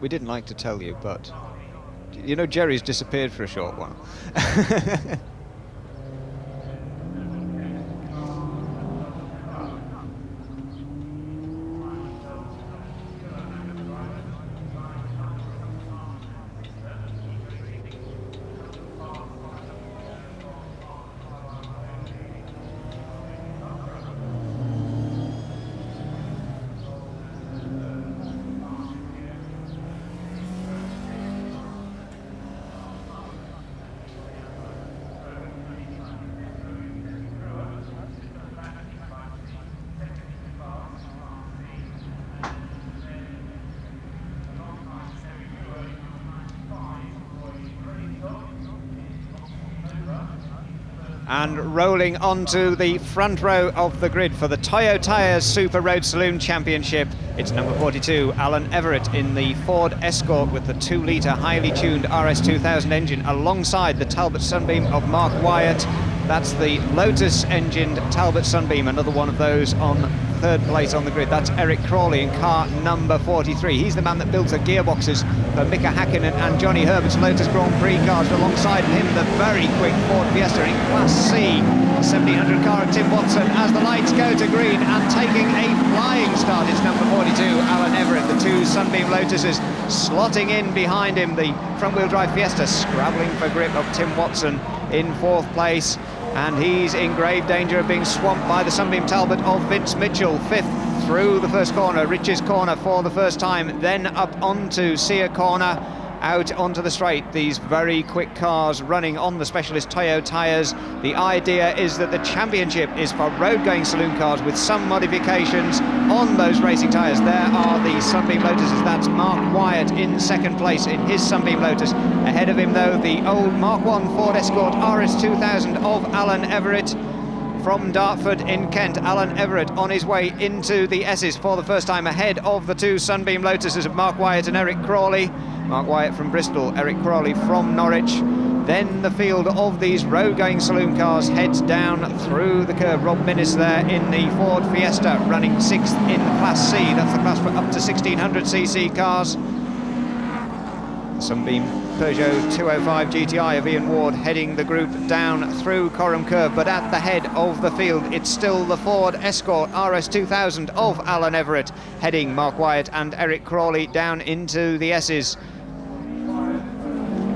we didn't like to tell you, but you know Jerry's disappeared for a short while. And rolling onto the front row of the grid for the Toyo Tyres Super Road Saloon Championship, it's number 42, Alan Everett in the Ford Escort with the 2-litre highly tuned RS2000 engine alongside the Talbot Sunbeam of Mark Wyatt. That's the Lotus engined Talbot Sunbeam, another one of those on third place on the grid. That's Eric Crawley in car number 43. He's the man that builds the gearboxes for Mika Hakkinen and Johnny Herbert's Lotus Grand Prix cars. Alongside him, the very quick Ford Fiesta in Class C. 1700 car of Tim Watson as the lights go to green and taking a flying start. It's number 42, Alan Everett. The two Sunbeam Lotuses slotting in behind him. The front-wheel drive Fiesta scrabbling for grip of Tim Watson in fourth place. And he's in grave danger of being swamped by the Sunbeam Talbot of Vince Mitchell. Fifth through the first corner, Rich's corner for the first time, then up onto Sear corner, out onto the straight. These very quick cars running on the specialist Toyo tyres. The idea is that the championship is for road-going saloon cars with some modifications on those racing tyres. There are the Sunbeam Lotuses. That's Mark Wyatt in second place in his Sunbeam Lotus. Ahead of him, though, the old Mark 1 Ford Escort RS2000 of Alan Everett. From Dartford in Kent, Alan Everett on his way into the S's for the first time, ahead of the two Sunbeam Lotuses of Mark Wyatt and Eric Crawley. Mark Wyatt from Bristol, Eric Crawley from Norwich. Then the field of these road-going saloon cars heads down through the curve. Rob Minnis there in the Ford Fiesta, running sixth in the Class C. That's the class for up to 1600cc cars. Sunbeam Peugeot 205 GTI of Ian Ward heading the group down through Coram Curve, but at the head of the field it's still the Ford Escort RS2000 of Alan Everett heading Mark Wyatt and Eric Crawley down into the S's.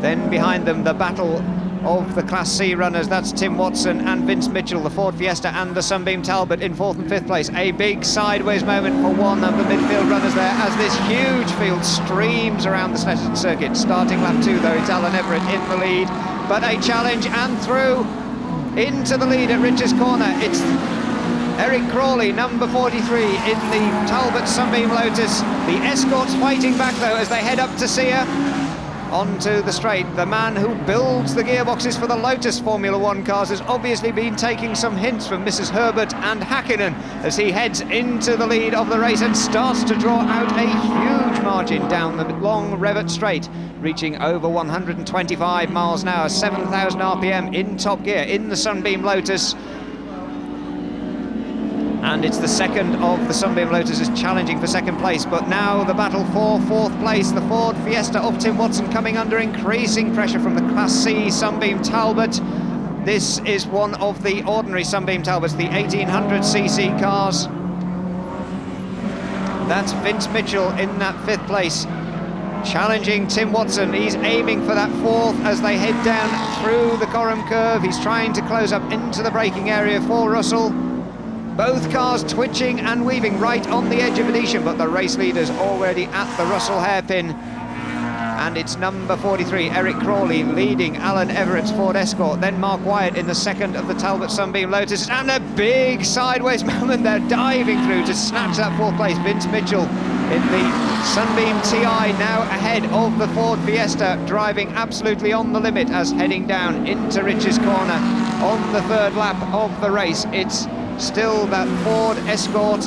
Then behind them the battle of the Class C runners. That's Tim Watson and Vince Mitchell, the Ford Fiesta and the Sunbeam Talbot in fourth and fifth place. A big sideways moment for one of the midfield runners there as this huge field streams around the Snetterton circuit. Starting lap 2 though, it's Alan Everett in the lead, but a challenge and through into the lead at Rich's corner. It's Eric Crawley, number 43 in the Talbot Sunbeam Lotus. The Escort's fighting back though as they head up to Sear. Onto the straight, the man who builds the gearboxes for the Lotus Formula One cars has obviously been taking some hints from Mrs. Herbert and Hakkinen as he heads into the lead of the race and starts to draw out a huge margin down the long Revet straight, reaching over 125 miles an hour, 7,000 RPM in top gear in the Sunbeam Lotus. And it's the second of the Sunbeam Lotuses challenging for second place, but now the battle for fourth place. The Ford Fiesta of Tim Watson coming under increasing pressure from the Class C Sunbeam Talbot. This is one of the ordinary Sunbeam Talbots, the 1800cc cars. That's Vince Mitchell in that fifth place, challenging Tim Watson. He's aiming for that fourth as they head down through the Coram Curve. He's trying to close up into the braking area for Russell. Both cars twitching and weaving right on the edge of adhesion, but the race leader's already at the Russell hairpin. And it's number 43, Eric Crawley, leading Alan Everett's Ford Escort. Then Mark Wyatt in the second of the Talbot Sunbeam Lotus. And a big sideways moment there, diving through to snatch that fourth place. Vince Mitchell in the Sunbeam TI, now ahead of the Ford Fiesta, driving absolutely on the limit as heading down into Rich's corner on the third lap of the race. It's still that Ford Escort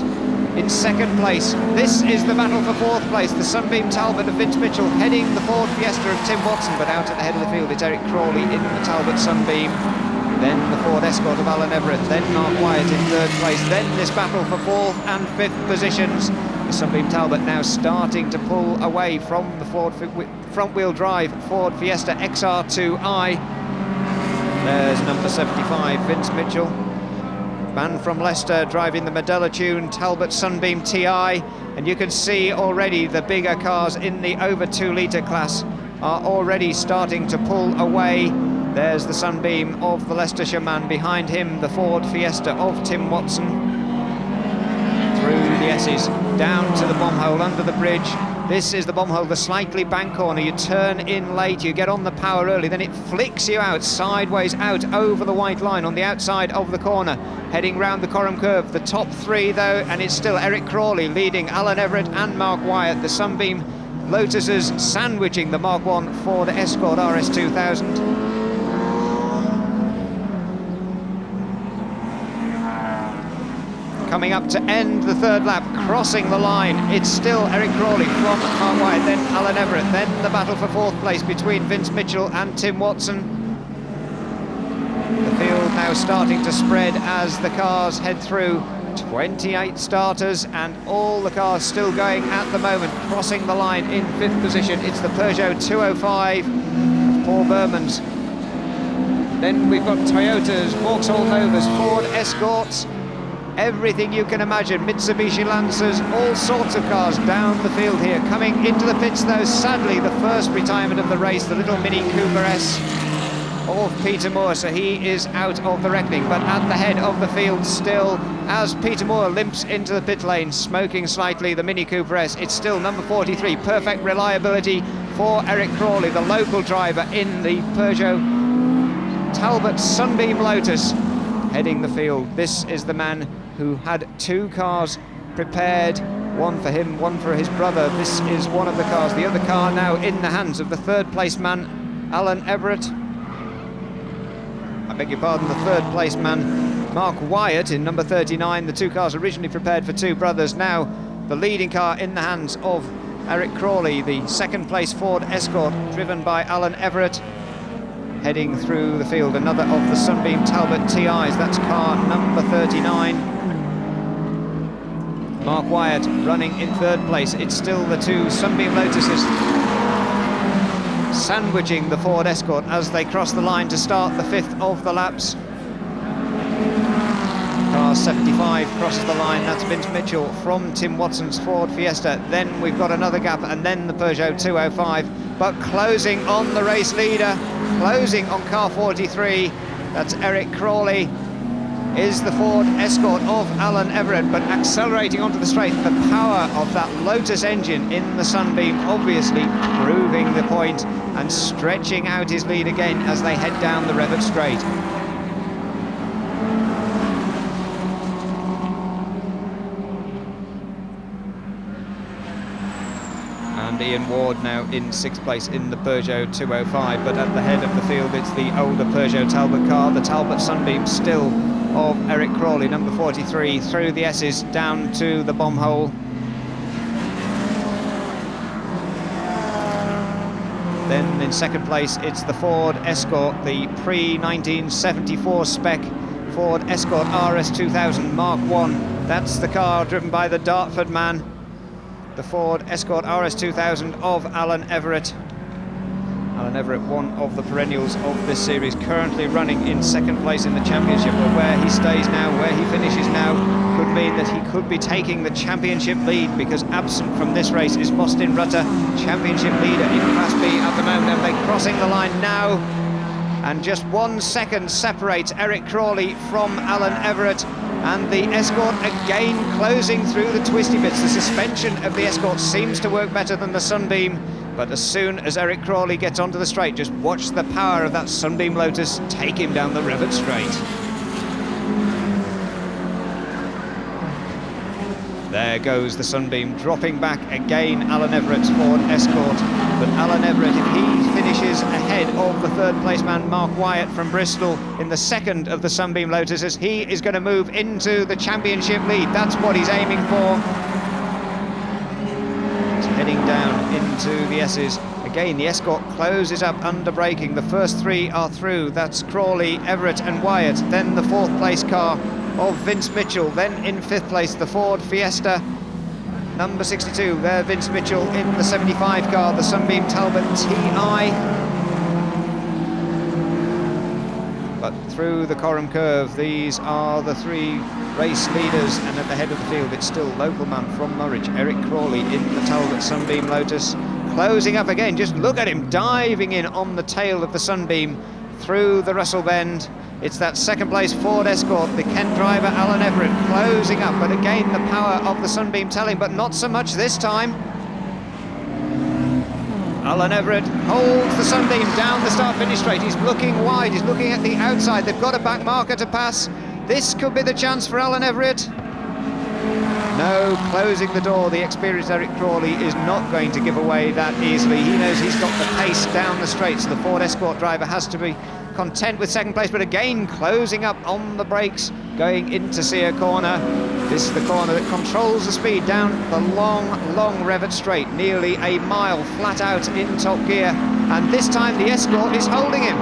in second place. This is the battle for fourth place. The Sunbeam Talbot of Vince Mitchell heading the Ford Fiesta of Tim Watson, but out at the head of the field it's Eric Crawley in the Talbot Sunbeam. Then the Ford Escort of Alan Everett, then Mark Wyatt in third place. Then this battle for fourth and fifth positions. The the Sunbeam Talbot now starting to pull away from the Ford front-wheel drive Ford Fiesta XR2i. There's number 75, Vince Mitchell. Man from Leicester driving the Modella Tune Talbot Sunbeam TI. And you can see already the bigger cars in the over 2 litre class are already starting to pull away. There's the Sunbeam of the Leicestershire man, behind him the Ford Fiesta of Tim Watson. Through the S's, down to the bomb hole under the bridge. This is the bomb hole, the slightly banked corner. You turn in late, you get on the power early, then it flicks you out, sideways out over the white line on the outside of the corner, heading round the Coram curve. The top 3 though, and it's still Eric Crawley leading Alan Everett and Mark Wyatt. The Sunbeam Lotuses sandwiching the Mark 1 Ford Escort RS2000. Coming up to end the 3rd lap, crossing the line, it's still Eric Crawley from Mark Wyatt, then Alan Everett, then the battle for 4th place between Vince Mitchell and Tim Watson. The field now starting to spread as the cars head through. 28 starters and all the cars still going at the moment, crossing the line in 5th position. It's the Peugeot 205, Paul Berman's. Then we've got Toyotas, Vauxhall Novas, Ford Escorts, everything you can imagine, Mitsubishi Lancers, all sorts of cars down the field here. Coming into the pits though, sadly the first retirement of the race, the little Mini Cooper S of Peter Moore, so he is out of the reckoning. But at the head of the field still, as Peter Moore limps into the pit lane, smoking slightly, the Mini Cooper S, it's still number 43, perfect reliability for Eric Crawley, the local driver in the Peugeot Talbot Sunbeam Lotus, heading the field. This is the man who had 2 cars prepared, one for him, one for his brother. This is one of the cars, the other car now in the hands of the 3rd place man, Alan Everett. I beg your pardon, the 3rd place man, Mark Wyatt, in number 39. The 2 cars originally prepared for 2 brothers, now the leading car in the hands of Eric Crawley, the 2nd place Ford Escort driven by Alan Everett. Heading through the field, another of the Sunbeam Talbot TIs, that's car number 39. Mark Wyatt running in 3rd place. It's still the 2 Sunbeam Lotuses sandwiching the Ford Escort as they cross the line to start the 5th of the laps. Car 75 crosses the line, that's Vince Mitchell from Tim Watson's Ford Fiesta. Then we've got another gap, and then the Peugeot 205, but closing on the race leader, closing on car 43, that's Eric Crawley, is the Ford Escort of Alan Everett, but accelerating onto the straight. The power of that Lotus engine in the Sunbeam obviously proving the point and stretching out his lead again as they head down the Revett straight. And Ian Ward now in 6th place in the Peugeot 205, but at the head of the field it's the older Peugeot Talbot car, the Talbot Sunbeam still of Eric Crawley, number 43, through the S's down to the bomb hole. Then in 2nd place it's the Ford Escort, the pre-1974 spec Ford Escort RS2000 Mark 1. That's the car driven by the Dartford man, the Ford Escort RS2000 of Alan Everett. Alan Everett, one of the perennials of this series, currently running in 2nd place in the championship. But where he stays now, where he finishes now, could mean that he could be taking the championship lead, because absent from this race is Boston Rutter, championship leader in Class B at the moment. And they're crossing the line now, and just 1 second separates Eric Crawley from Alan Everett. And the Escort again closing through the twisty bits. The suspension of the Escort seems to work better than the Sunbeam, but as soon as Eric Crawley gets onto the straight, just watch the power of that Sunbeam Lotus take him down the Revett straight. There goes the Sunbeam, dropping back again Alan Everett's Ford Escort. But Alan Everett, if he finishes ahead of the 3rd place man Mark Wyatt from Bristol in the 2nd of the Sunbeam Lotuses, he is going to move into the championship lead. That's what he's aiming for. He's heading down into the S's. Again, the Escort closes up under braking. The first 3 are through. That's Crawley, Everett and Wyatt. Then the 4th place car of Vince Mitchell. Then in 5th place the Ford Fiesta number 62, there Vince Mitchell in the 75 car, the Sunbeam Talbot TI. But through the Coram Curve, these are the three race leaders, and at the head of the field it's still local man from Norwich, Eric Crawley in the Talbot Sunbeam Lotus. Closing up again, just look at him diving in on the tail of the Sunbeam through the Russell Bend. It's that second place Ford Escort, the Kent driver Alan Everett closing up, but again the power of the Sunbeam telling, but not so much this time. Alan Everett holds the Sunbeam down the start-finish straight. He's looking wide, he's looking at the outside. They've got a back marker to pass. This could be the chance for Alan Everett. No, closing the door. The experienced Eric Crawley is not going to give away that easily. He knows he's got the pace down the straight, so the Ford Escort driver has to be content with second place, but again closing up on the brakes going into Sear Corner. This is the corner that controls the speed down the long Revet straight, nearly a mile flat out in top gear, and this time the Escort is holding him.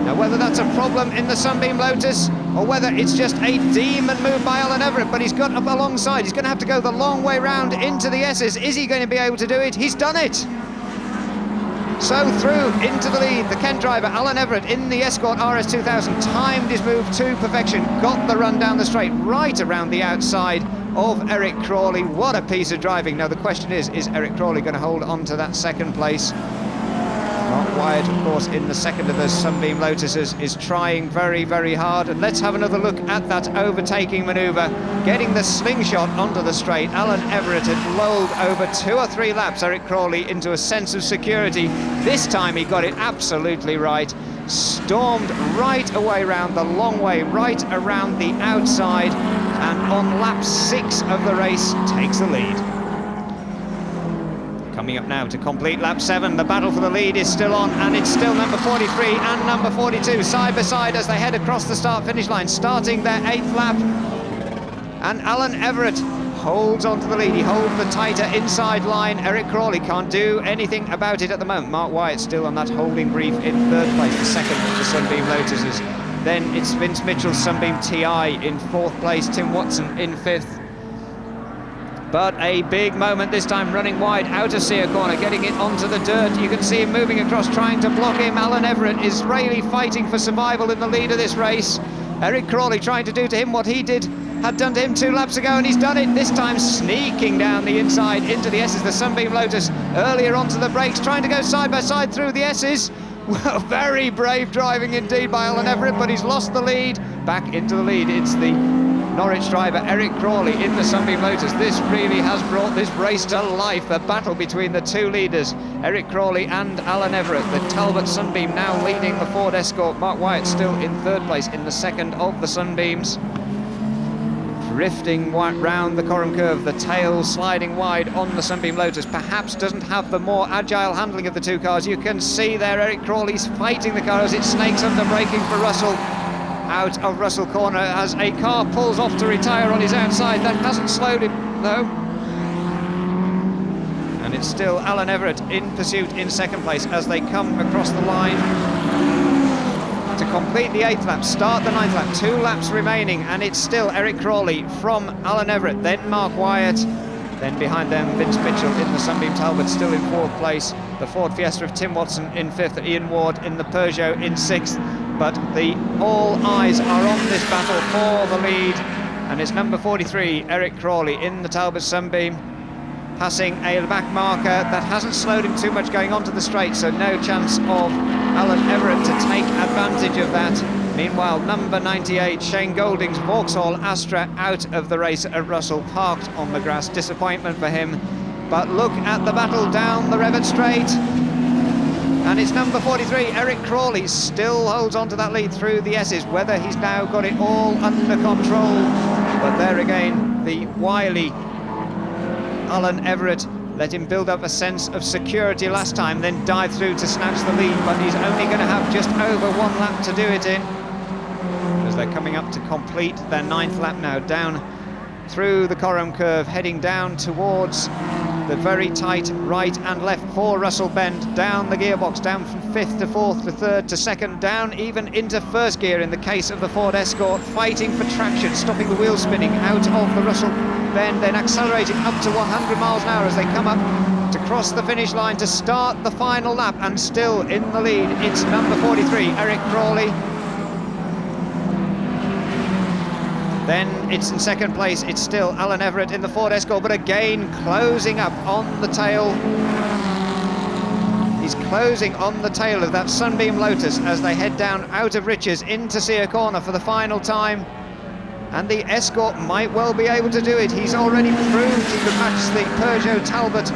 Now whether that's a problem in the Sunbeam Lotus or whether it's just a demon move by Alan Everett, but he's got up alongside. He's going to have to go the long way round into the S's. Is he going to be able to do it? He's done it. So through into the lead, the Kent driver Alan Everett in the Escort RS2000 timed his move to perfection, got the run down the straight right around the outside of Eric Crawley. What a piece of driving. Now the question is Eric Crawley going to hold on to that second place? Mark Wyatt, of course, in the second of those Sunbeam Lotuses, is trying very hard. And let's have another look at that overtaking manoeuvre. Getting the slingshot onto the straight. Alan Everett had lulled over 2 or 3 laps Eric Crawley into a sense of security. This time he got it absolutely right. Stormed right away round the long way, right around the outside, and on lap 6 of the race takes the lead. Coming up now to complete lap 7, the battle for the lead is still on, and it's still number 43 and number 42 side by side as they head across the start-finish line, starting their 8th lap. And Alan Everett holds on to the lead. He holds the tighter inside line. Eric Crawley can't do anything about it at the moment. Mark Wyatt still on that holding brief in 3rd place, the second of the Sunbeam Lotuses. Then it's Vince Mitchell's Sunbeam TI in 4th place, Tim Watson in 5th. But a big moment this time, running wide out of Sear Corner, getting it onto the dirt. You can see him moving across, trying to block him. Alan Everett is really fighting for survival in the lead of this race. Eric Crawley trying to do to him what he had done to him 2 laps ago, and he's done it this time, sneaking down the inside into the S's. The Sunbeam Lotus earlier onto the brakes, trying to go side by side through the S's. Well, very brave driving indeed by Alan Everett, but he's lost the lead. Back into the lead, it's the Norwich driver Eric Crawley in the Sunbeam Lotus. This really has brought this race to life. The battle between the 2 leaders, Eric Crawley and Alan Everett. The Talbot Sunbeam now leading the Ford Escort. Mark Wyatt still in 3rd place in the second of the Sunbeams. Drifting round the Coram Curve, the tail sliding wide on the Sunbeam Lotus. Perhaps doesn't have the more agile handling of the 2 cars. You can see there Eric Crawley's fighting the car as it snakes under, braking for Russell. Out of Russell Corner as a car pulls off to retire on his outside. That hasn't slowed him, though. And it's still Alan Everett in pursuit in 2nd place as they come across the line to complete the 8th lap, start the 9th lap. 2 laps remaining, and it's still Eric Crawley from Alan Everett, then Mark Wyatt, then behind them Vince Mitchell in the Sunbeam Talbot still in 4th place. The Ford Fiesta of Tim Watson in 5th, Ian Ward in the Peugeot in 6th. But all eyes are on this battle for the lead, and it's number 43, Eric Crawley in the Talbot Sunbeam, passing a back marker that hasn't slowed him too much going onto the straight, so no chance of Alan Everett to take advantage of that. Meanwhile, number 98, Shane Golding's Vauxhall Astra out of the race at Russell, parked on the grass. Disappointment for him. But look at the battle down the Revet straight. And it's number 43, Eric Crawley, still holds on to that lead through the S's, whether he's now got it all under control. But there again, the wily Alan Everett let him build up a sense of security last time, then dive through to snatch the lead, but he's only going to have just over 1 lap to do it in, as they're coming up to complete their 9th lap now, down through the Coram Curve, heading down towards the very tight right and left for Russell Bend, down the gearbox, down from 5th to 4th to 3rd to 2nd, down even into 1st gear in the case of the Ford Escort, fighting for traction, stopping the wheels spinning out of the Russell Bend, then accelerating up to 100 miles an hour as they come up to cross the finish line to start the final lap, and still in the lead, it's number 43, Eric Crawley. Then it's in 2nd place, it's still Alan Everett in the Ford Escort, but again closing up on the tail. He's closing on the tail of that Sunbeam Lotus as they head down out of Riches into Sear Corner for the final time. And the Escort might well be able to do it. He's already proved he could match the Peugeot Talbot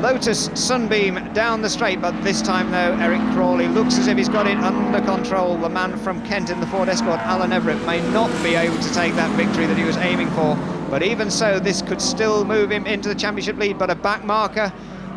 Lotus Sunbeam down the straight, but this time though, Eric Crawley looks as if he's got it under control. The man from Kent in the Ford Escort, Alan Everett, may not be able to take that victory that he was aiming for, but even so, this could still move him into the championship lead. But a back marker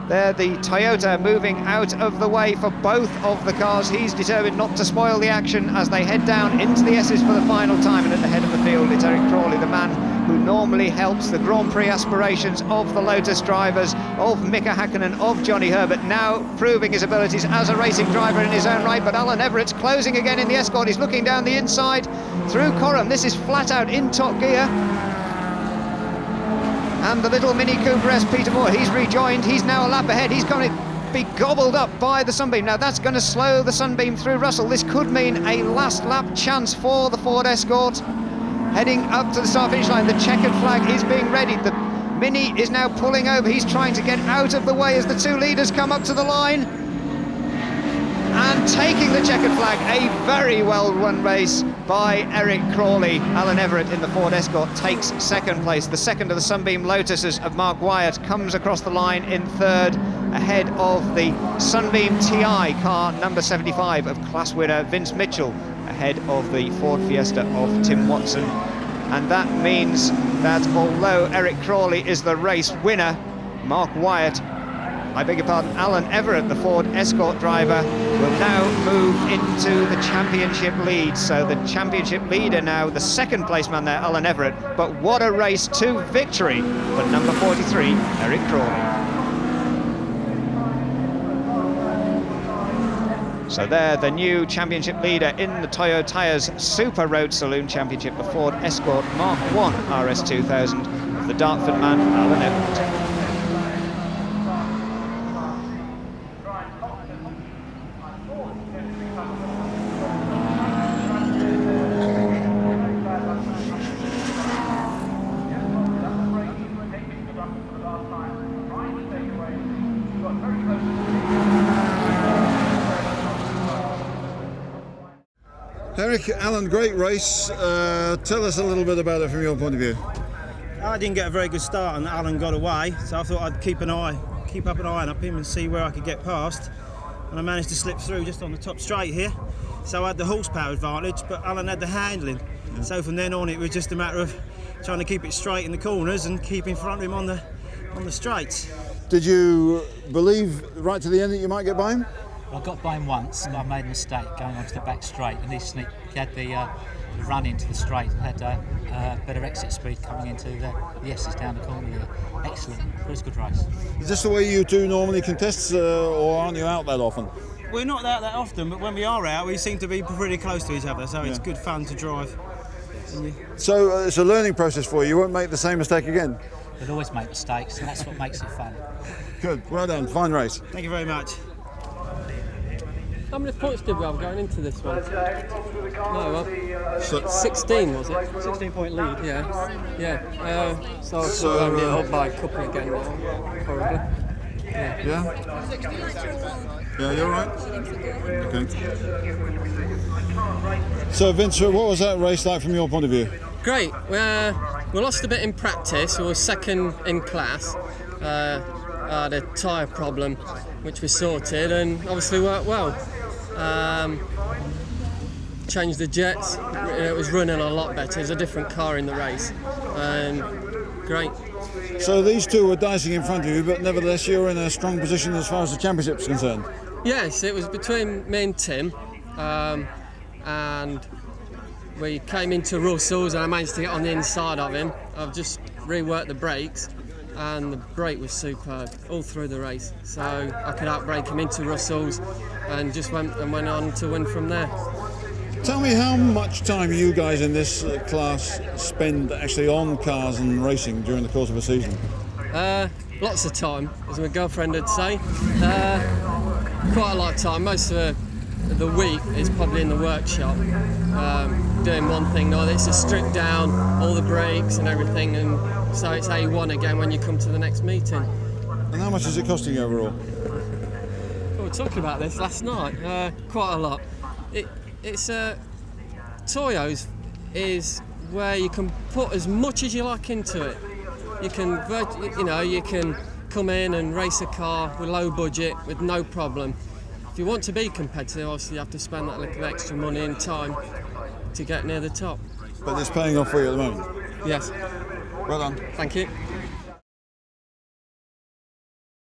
there, the Toyota moving out of the way for both of the cars. He's determined not to spoil the action as they head down into the S's for the final time, and at the head of the field it's Eric Crawley, the man who normally helps the Grand Prix aspirations of the Lotus drivers, of Mika Hakkinen, of Johnny Herbert, now proving his abilities as a racing driver in his own right. But Alan Everett's closing again in the Escort. He's looking down the inside through Coram. This is flat out in top gear. And the little Mini Cooper S, Peter Moore, he's rejoined. He's now a lap ahead. He's going to be gobbled up by the Sunbeam. Now that's going to slow the Sunbeam through Russell. This could mean a last lap chance for the Ford Escort. Heading up to the start finish line, the checkered flag is being readied. The Mini is now pulling over. He's trying to get out of the way as the two leaders come up to the line. And taking the checkered flag, a very well run race by Eric Crawley. Alan Everett in the Ford Escort takes 2nd place. The second of the Sunbeam Lotuses of Mark Wyatt comes across the line in 3rd, ahead of the Sunbeam TI car number 75 of class winner Vince Mitchell, ahead of the Ford Fiesta of Tim Watson. And that means that although Eric Crawley is the race winner, Alan Everett, the Ford Escort driver, will now move into the championship lead. So the championship leader now, the 2nd place man there, Alan Everett. But what a race to victory for number 43, Eric Crawley. So there, the new championship leader in the Toyo Tyres Super Road Saloon Championship, the Ford Escort Mark 1 RS2000 of the Dartford man, Alan Everett. Eric, Alan, great race. Tell us a little bit about it from your point of view. I didn't get a very good start and Alan got away, so I thought I'd keep up an eye on him and see where I could get past. And I managed to slip through just on the top straight here. So I had the horsepower advantage, but Alan had the handling. Yeah. So from then on it was just a matter of trying to keep it straight in the corners and keep in front of him on the straights. Did you believe right to the end that you might get by him? I got by him once, but I made a mistake going onto the back straight, and he had the run into the straight, had better exit speed coming into the S's down the corner here. Excellent, it was a good race. Is this the way you two normally contest, or aren't you out that often? We're not out that often, but when we are out, we seem to be pretty close to each other, so it's good fun to drive. So it's a learning process for you. You won't make the same mistake again? We'll always make mistakes, and that's what makes it fun. Good, well done, fine race. Thank you very much. How many points did we have going into this one? No, 16 was it? 16-point lead. Yeah. So only up by a couple again now, probably. Yeah, you're right. Okay. So Vince, what was that race like from your point of view? Great. We lost a bit in practice. We were 2nd in class. I had a tyre problem, which we sorted, and obviously worked well. Changed the jets. It was running a lot better. It was a different car in the race. Great. So these two were dicing in front of you, but nevertheless you're in a strong position as far as the championship's concerned. Yes, it was between me and Tim, and we came into Russell's and I managed to get on the inside of him. I've just reworked the brakes, and the brake was superb all through the race. So I could outbrake him into Russell's and just went on to win from there. Tell me how much time you guys in this class spend actually on cars and racing during the course of a season? Lots of time, as my girlfriend would say. Quite a lot of time. Most of the week is probably in the workshop, doing one thing. No, it's to strip down all the brakes and everything, and so it's A1 again when you come to the next meeting. And how much is it costing you overall? We were talking about this last night. Quite a lot. It's Toyo's is where you can put as much as you like into it. You can come in and race a car with low budget with no problem. If you want to be competitive, obviously you have to spend that little extra money and time to get near the top. But it's paying off for you at the moment? Yes. Well done. Thank you.